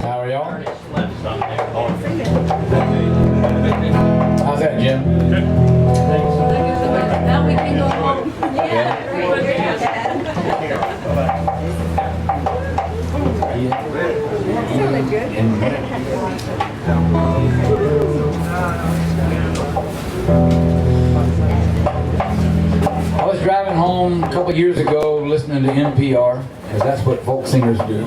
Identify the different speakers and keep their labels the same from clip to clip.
Speaker 1: How are y'all? How's that, Jim?
Speaker 2: Good.
Speaker 3: Now we can go home.
Speaker 1: I was driving home a couple years ago listening to NPR, because that's what folk singers do.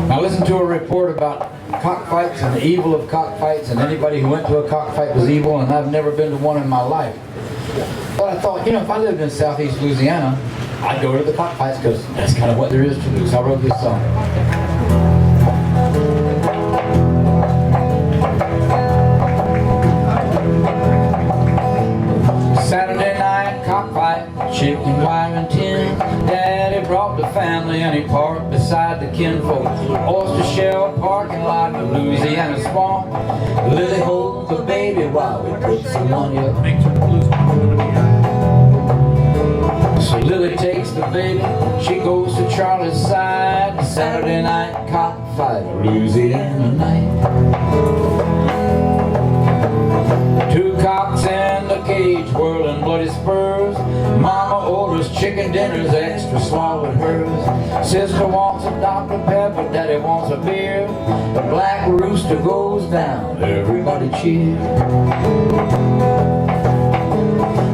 Speaker 1: I listened to a report about cockfights and the evil of cockfights, and anybody who went to a cockfight was evil, and I've never been to one in my life. But I thought, if I lived in southeast Louisiana, I'd go to the cockfights because that's kind of what there is to do. So I wrote this song. Saturday night cockfight, chicken wire and tin. Daddy brought the family and he parked beside the kinfolk. Oyster shell parking lot of Louisiana swamp. Lily holds the baby while we put some money up. So Lily takes the baby, she goes to Charlie's side. Saturday night cockfight, Louisiana night. Two cocks in the cage, whirling bloody spurs. Mama orders chicken dinners, extra swallowed hers. Sister wants a Dr. Pepper, Daddy wants a beer. The black rooster goes down, everybody cheers.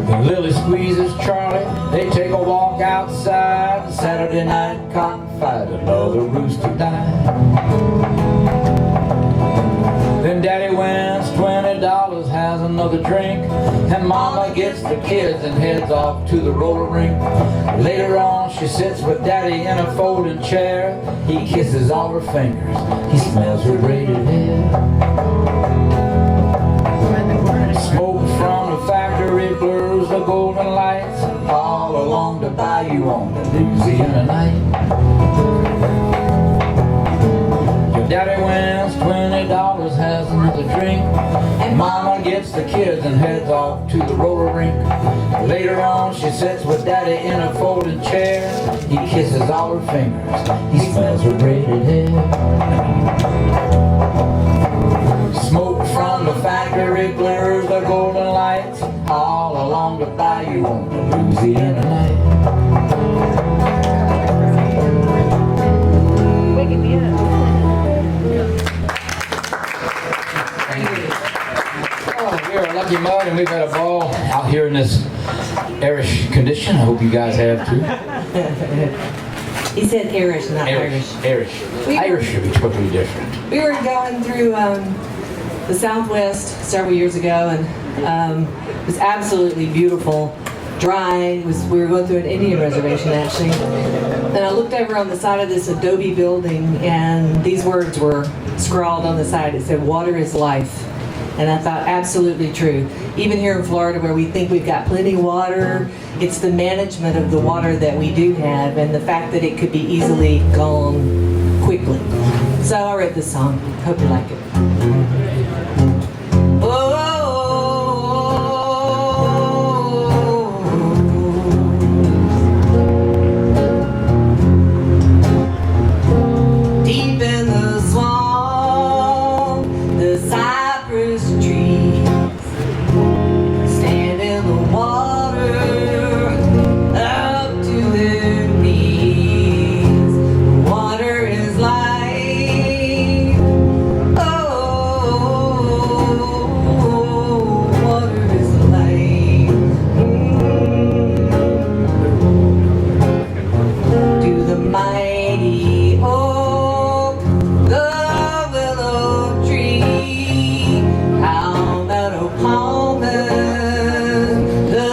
Speaker 1: Then Lily squeezes Charlie, they take a walk outside. Saturday night cockfight, another rooster died. Then Daddy wins $20, has another drink, and Mama gets the kids and heads off to the roller rink. Later on she sits with Daddy in a folding chair. He kisses all her fingers, he smells her braided hair. Smoke from the factory blurs the golden lights all along the bayou on the Louisiana night. Your daddy wins $20, has another drink, and Mama gets the kids and heads off to the roller rink. Later on she sits with Daddy in a folding chair. He kisses all her fingers, he smells her braided hair. Smoke from the factory blurs the golden lights all along the bayou on the Louisiana night.
Speaker 3: Waking me up.
Speaker 1: Oh, we're a lucky mud and we've had a ball out here in this Irish condition. I hope you guys have too.
Speaker 4: He said Irish, not Irish.
Speaker 1: Irish. Irish should be totally different.
Speaker 4: We were going through the Southwest several years ago, and it was absolutely beautiful. Dry. We were going through an Indian reservation actually, and I looked over on the side of this adobe building, and these words were scrawled on the side. It said, "Water is life." And I thought, absolutely true. Even here in Florida, where we think we've got plenty of water, it's the management of the water that we do have, and the fact that it could be easily gone quickly. So I wrote this song. Hope you like it. Deep in the swamp, the cypress trees stand in the water up to their knees. Water is life. Oh, water is life. To the mighty oak, the willow tree, how about a palmer, the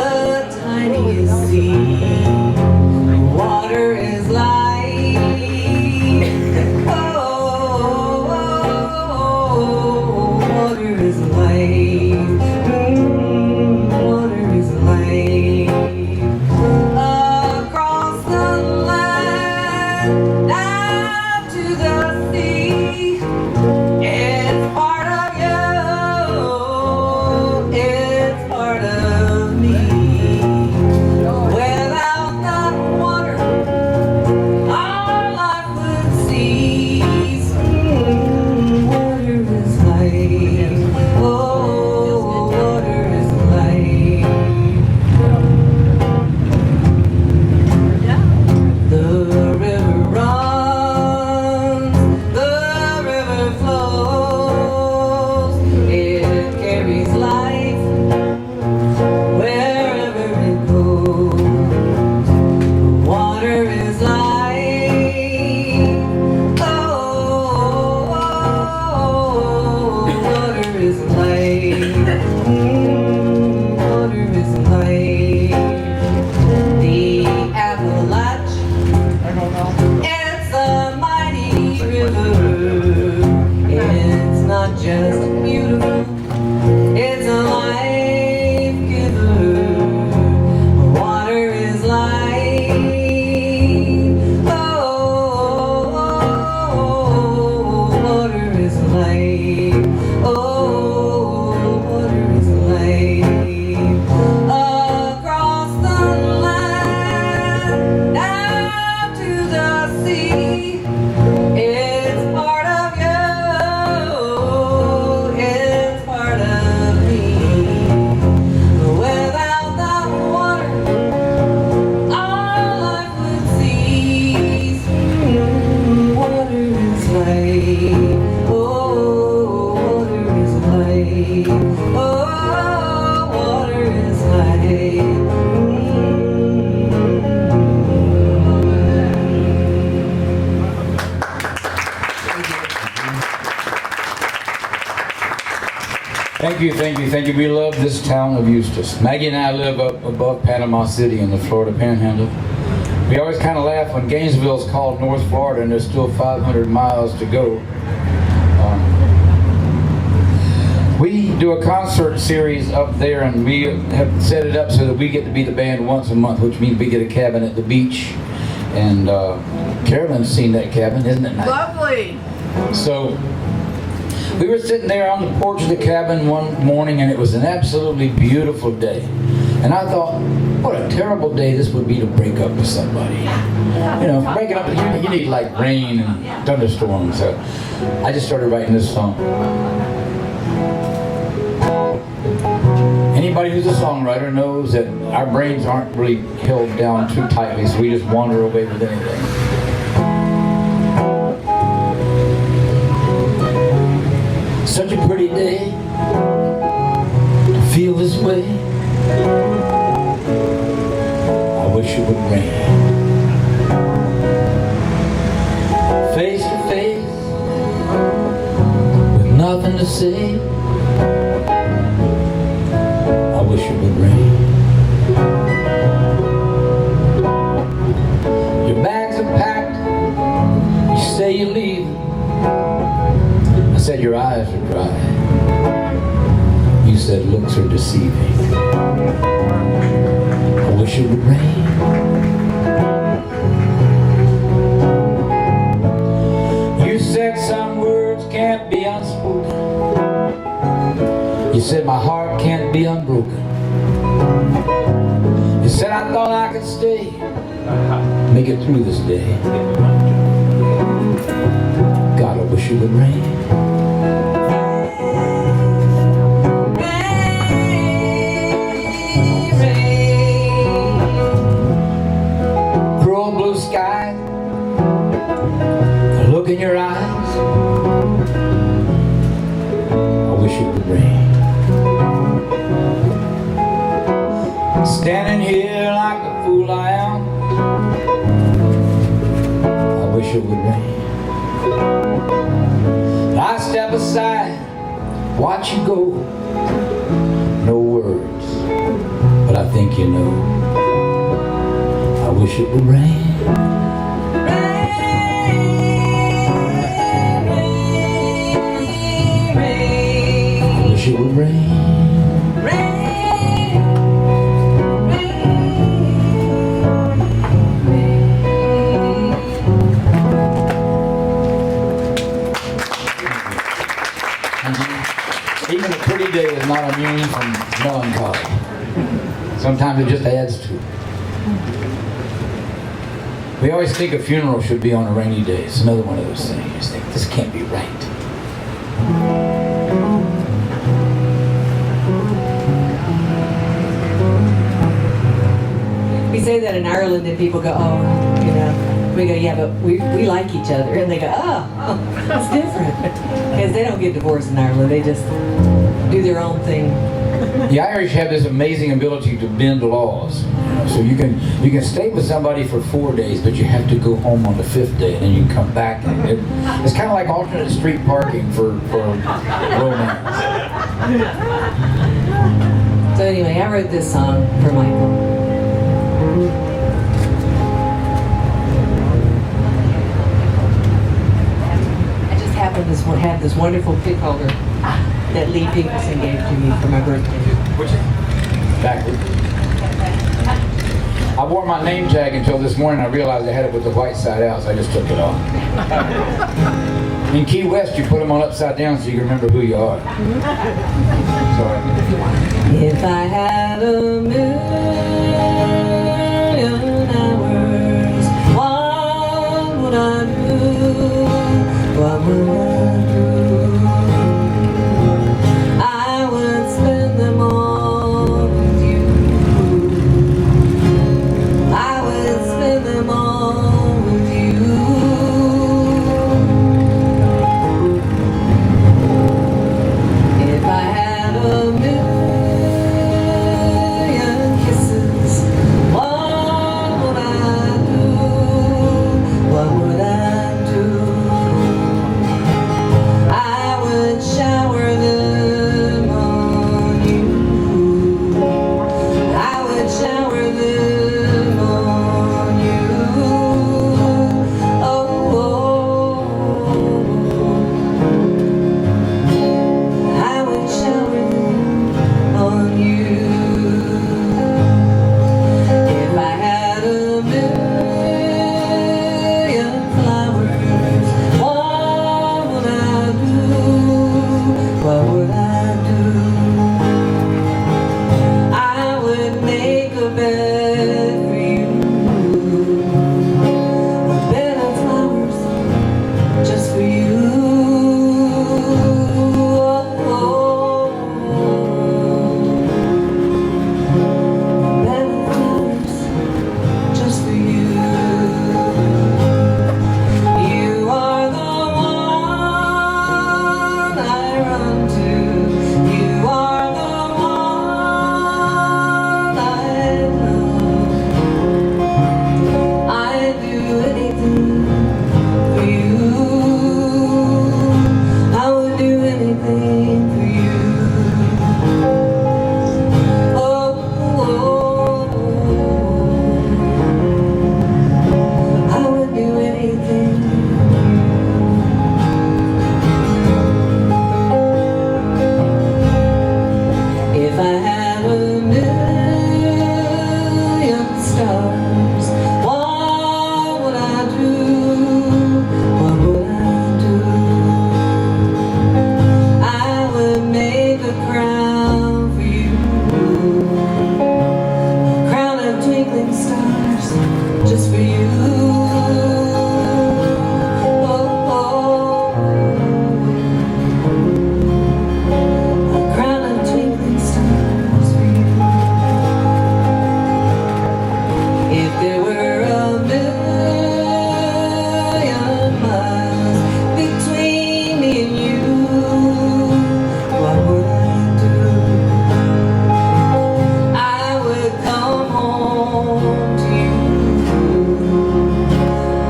Speaker 4: tiniest sea. Water is life. Oh, water is life. Water is life. Across the land, down to the sea. It's part of you, it's part of me. Without that water, our life would cease. see. It's part of you. It's part of me. Without that water, our life would cease. Water is life. Oh, water is life. Oh, water is life.
Speaker 1: Thank you. We love this town of Eustis. Maggie and I live up above Panama City in the Florida Panhandle. We always kind of laugh when Gainesville's called North Florida and there's still 500 miles to go. We do a concert series up there, and we have set it up so that we get to be the band once a month, which means we get a cabin at the beach. And Carolyn's seen that cabin, isn't it nice?
Speaker 3: Lovely.
Speaker 1: So we were sitting there on the porch of the cabin one morning, and it was an absolutely beautiful day. And I thought, what a terrible day this would be to break up with somebody. You know, breaking up, you need like rain and thunderstorms. So I just started writing this song. Anybody who's a songwriter knows that our brains aren't really held down too tightly, so we just wander away with anything. Such a pretty day to feel this way. I wish it would rain. Face to face with nothing to say. I wish it would rain. Your bags are packed. You say you're leaving. I said your eyes are dry. You said looks are deceiving. I wish it would rain. You said some words can't be unspoken. You said my heart can't be unbroken. You said I thought I could stay, make it through this day. God, I wish it would rain. Cruel blue sky, the look in your eyes. I wish it would rain. Standing here like the fool I am, I wish it would rain. I step aside, watch you go. No words, but I think you know. I wish it would rain. I wish it would rain. Even a pretty day is not immune from melancholy. Sometimes it just adds to it. We always think a funeral should be on a rainy day. It's another one of those things. You just think, this can't be right.
Speaker 4: We say that in Ireland, and people go, oh, you know, we go, yeah, but we like each other. And they go, oh, it's different. Because they don't get divorced in Ireland. They just do their own thing.
Speaker 1: The Irish have this amazing ability to bend laws. So you can stay with somebody for 4 days, but you have to go home on the 5th day, and then you can come back. And it's kind of like alternate street parking for romance.
Speaker 4: So anyway, I wrote this song for Michael. I just happened to have this wonderful pick holder that Lee Peterson gave to me for my birthday.
Speaker 1: Which backward. I wore my name tag until this morning. I realized I had it with the white side out, so I just took it off. In Key West, you put them on upside down so you can remember who you are. Sorry.
Speaker 4: If I had a million hours, what would I do? What would I do? I would spend them all with you. I would spend them all with you. If I had a million kisses, what would I do? What would I do? I would shower them on you. I would shower them on you. Oh, I would shower them on you. If I had a million flowers, what would I do? What would I do? I would make a bed for you, a bed of flowers just for you. A bed of flowers just for you. You are the one I run to. You are the one I love. I'd do anything for you. I would do anything for you. I would do anything. If I had a million stars, what would I do? What would I do? I would make a crown for you, a crown of twinkling stars just for you. A crown of twinkling stars for you. If there were a million miles between me and you, what would I do? I would come home to you.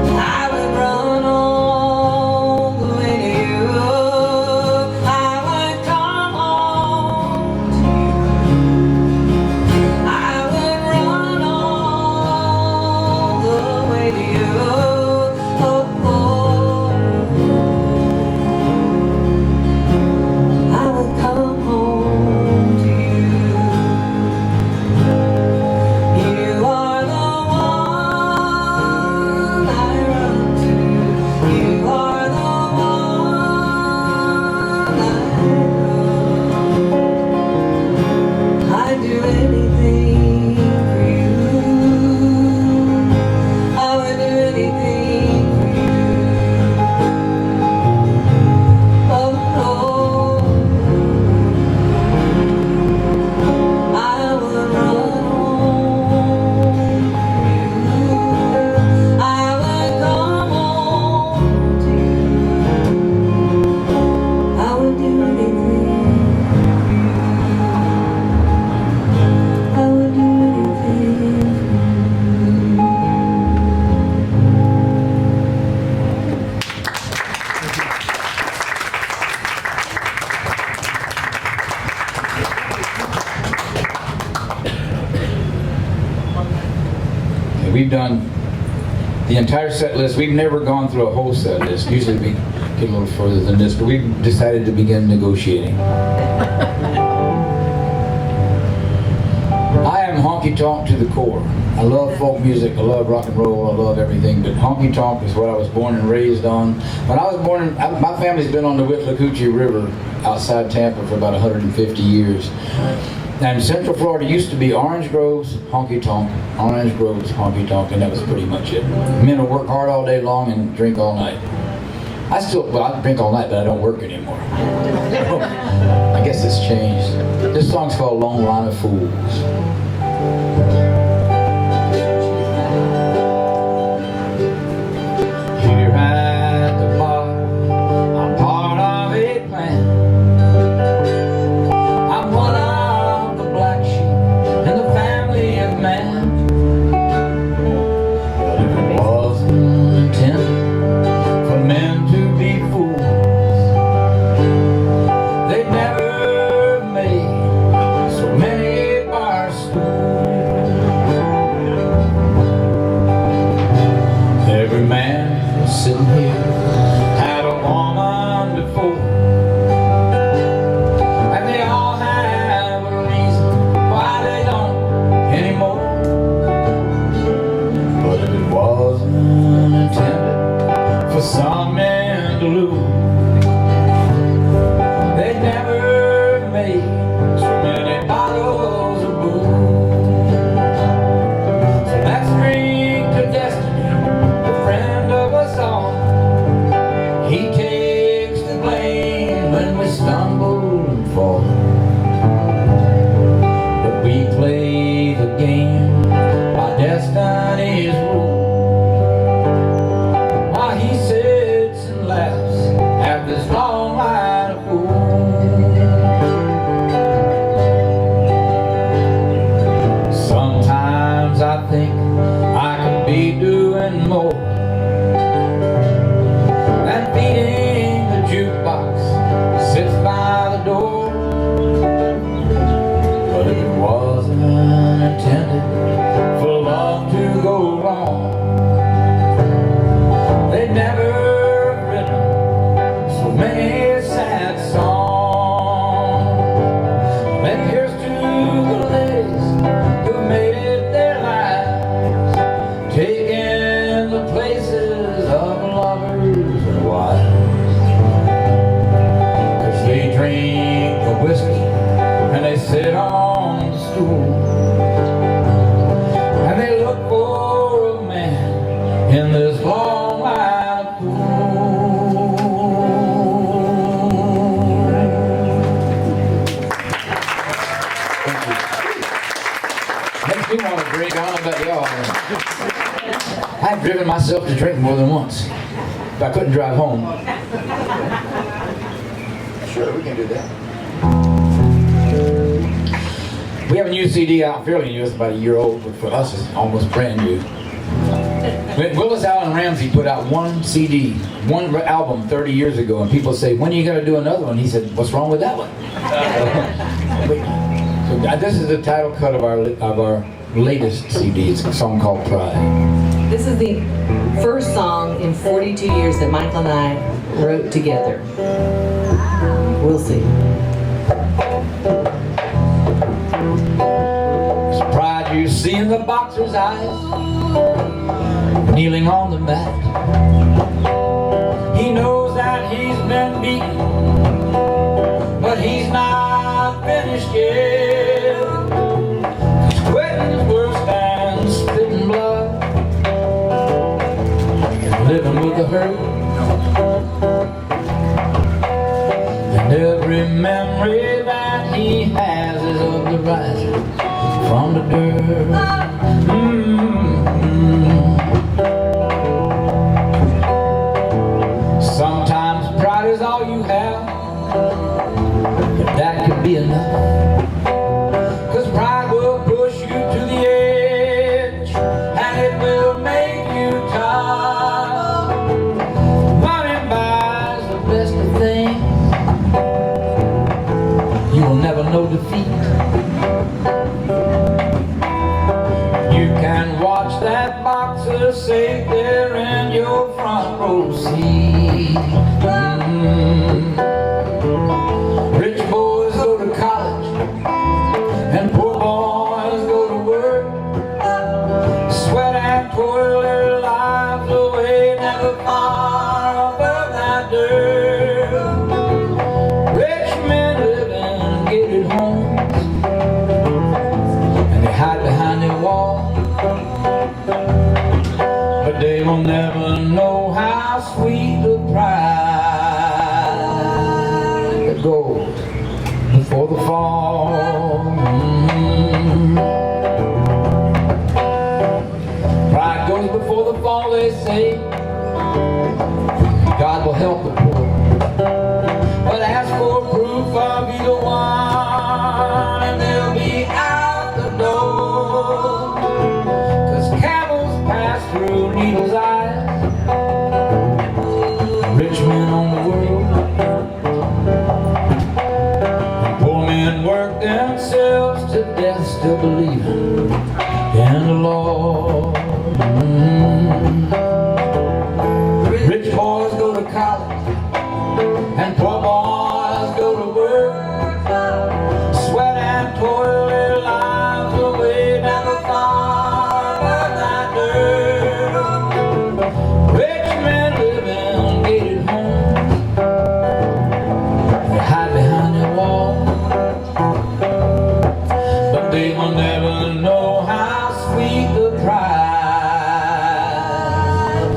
Speaker 4: I would run all the way to you. I would come home to you. I would run all the way to you. I would come home to you. You are the one I run to. You are the one I love. I'd do anything for you. I would do anything for you. I would run home to you. I would come home to you. I would do anything for you. I would do anything for you.
Speaker 1: We've done the entire set list. We've never gone through a whole set list. Usually we get a little further than this, but we've decided to begin negotiating. I am honky tonk to the core. I love folk music, I love rock and roll, I love everything, but honky tonk is what I was born and raised on. When I was born, my family's been on the Withlacoochee River outside Tampa for about 150 years. And Central Florida used to be orange groves, honky tonk, orange groves, honky tonk, and that was pretty much it. Men will work hard all day long and drink all night. I drink all night, but I don't work anymore. I guess it's changed. This song's called Long Line of Fools. Here at the bar, I'm part of a plan. I'm one of the black sheep in the family of man. But if it wasn't intended for men to be fools, they'd never made so many bar stools. Every man sitting here had a woman before, and they all have a reason why they don't anymore. But if it wasn't intended for some men to lose, they'd never made so many bottles of booze. So let's drink to destiny, the friend of us all. He takes the blame when we stumble and fall, but we play the game by destiny's rule, while he sits and laughs at this long line of fools. Sometimes I think I could be doing more than feeding the jukebox that sits by the door. But if it wasn't intended for love to go wrong, they'd never have written so many sad songs. And here's to the ladies who made it their lives, taking the places of lovers and wives. 'Cause they drink the whiskey and they sit on the stool, and they look for a man in this long line of fools. Thank you. Makes me want to drink. I don't know about y'all. I've driven myself to drink more than once, but I couldn't drive home. Sure, we can do that. We have a new CD out, fairly new. It's about a year old, but for us it's almost brand new. Willis Allen Ramsey put out one CD, one album 30 years ago, and people say, when are you going to do another one? He said, what's wrong with that one? So this is the title cut of our latest CD. It's a song called Pride.
Speaker 4: This is the first song in 42 years that Michael and I wrote together. We'll see.
Speaker 1: It's pride you see in the boxer's eyes, kneeling on the mat. He knows that he's been beaten, but he's not finished yet. Sweating is worse than spitting blood, living with the hurt, and every memory that he has is of the rising from the dirt. Sometimes pride is all you have, but that could be enough. 'Cause pride will push you to the edge, and it will make you tough. Money buys the best of things, you will never know defeat. You can watch that boxer safe there in your front row seat. Rich boys go to college and poor boys go to work, sweat and toil their lives away, never far above that dirt. Rich men live in gated homes, how sweet the pride that goes before the fall. Pride goes before the fall, they say. God will help the poor, but ask for proof of either one and they'll be out the door. 'Cause camels pass through needles' eyes, rich men on the world, and poor men work themselves to death still believing in the Lord. Rich boys go to college and poor boys go to work, sweat and toil their lives away down the farm of that dirt. Rich men live in gated homes, they hide behind their walls, but they will never know how sweet the pride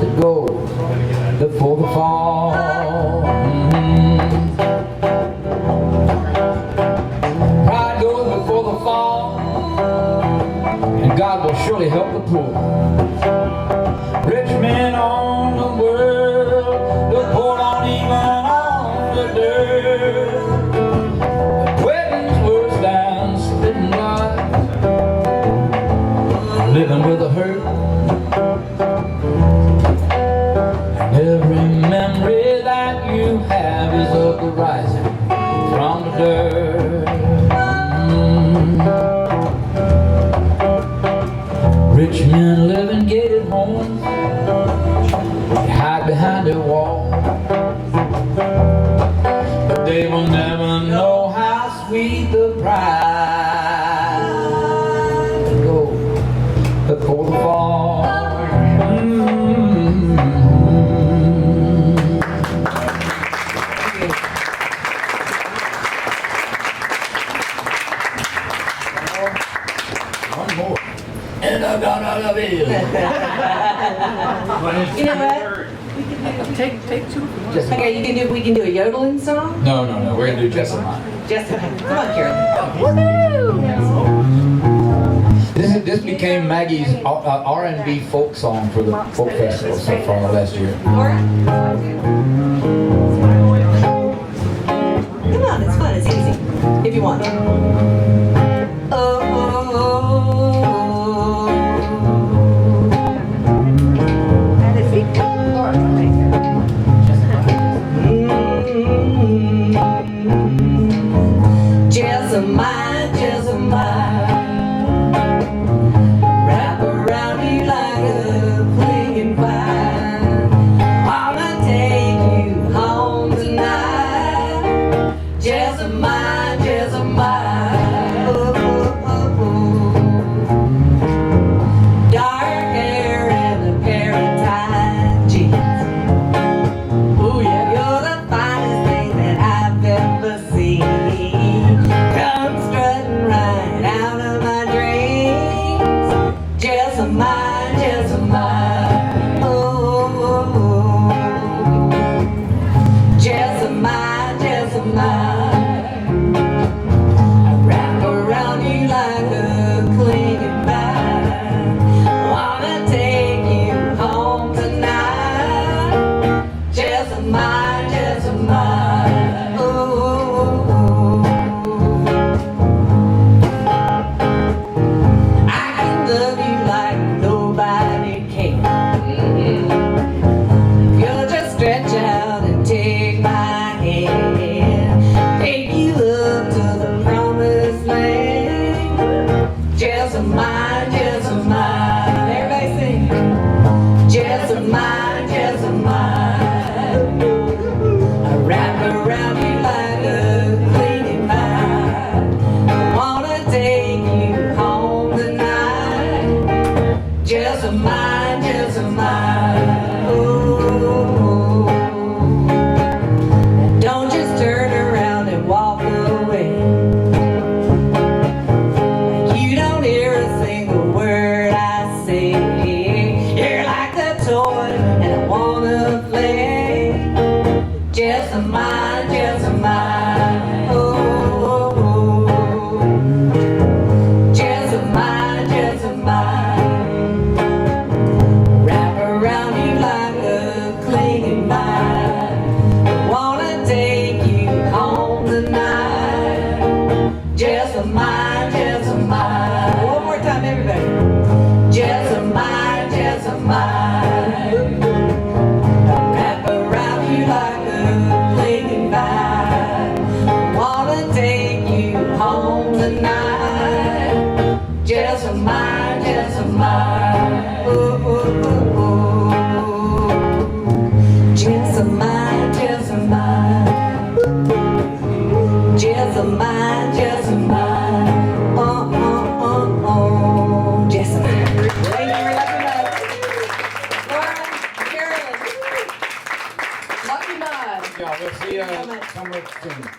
Speaker 1: that goes before the fall. Pride goes before the fall, and God will surely help the poor. Rich men own the world, the poor don't even own the dirt. Quitting's worse than spitting blood, living with a hurt. Every memory that you have is of the rising from the dirt. Rich men live in gated homes, they hide behind their walls, but they will never know how sweet the pride that goes before the fall. One more. And I'm gonna love you.
Speaker 4: You know what?
Speaker 3: Take two.
Speaker 1: Just
Speaker 4: Okay, we can do a yodeling song?
Speaker 1: No, we're gonna do just a line.
Speaker 4: Just a minute. Come on, Karen.
Speaker 1: This became Maggie's R&B folk song for the folk festival so far last year.
Speaker 4: Laura? Come on, it's fun, it's easy. If you want. Oh, oh, oh,
Speaker 3: And if he comes, Laura, make it.
Speaker 4: Jessamine, Jessamine, wrap around you like a clinging vine. Wanna take you home tonight. Jessamine, Jessamine, oh, oh, oh, oh. Dark hair and a pair of tight jeans. Oh yeah, you're the finest thing that I've ever seen. Come strutting right out of my dreams. Jessamine, Jessamine, oh, oh, oh. Jessamine, Jessamine, I wrap around you like a clinging vine. Wanna take you home tonight. Jessamine, Jessamine, oh, oh, oh. I can love you like nobody can. You'll just stretch out and take my hand, take you up to the promised land. Jessamine, Jessamine, everybody sing. Jessamine, Jessamine, I Jessamine, Jessamine, oh, oh, oh. Jessamine, Jessamine, wrap around you like a clinging vine. Wanna take you home tonight. Jessamine, Jessamine. One more time, everybody. Jessamine, Jessamine, wrap around you like a clinging vine. Wanna take you home tonight. Jessamine, Jessamine, oh, oh, oh, oh. Jessamine, Jessamine, Jessamine, Jessamine, oh, oh, oh, oh, Jessamine. Thank you for Lucky Mud. Lauren, Carolyn, Lucky Mud.
Speaker 1: Yeah, we'll see you somewhere soon.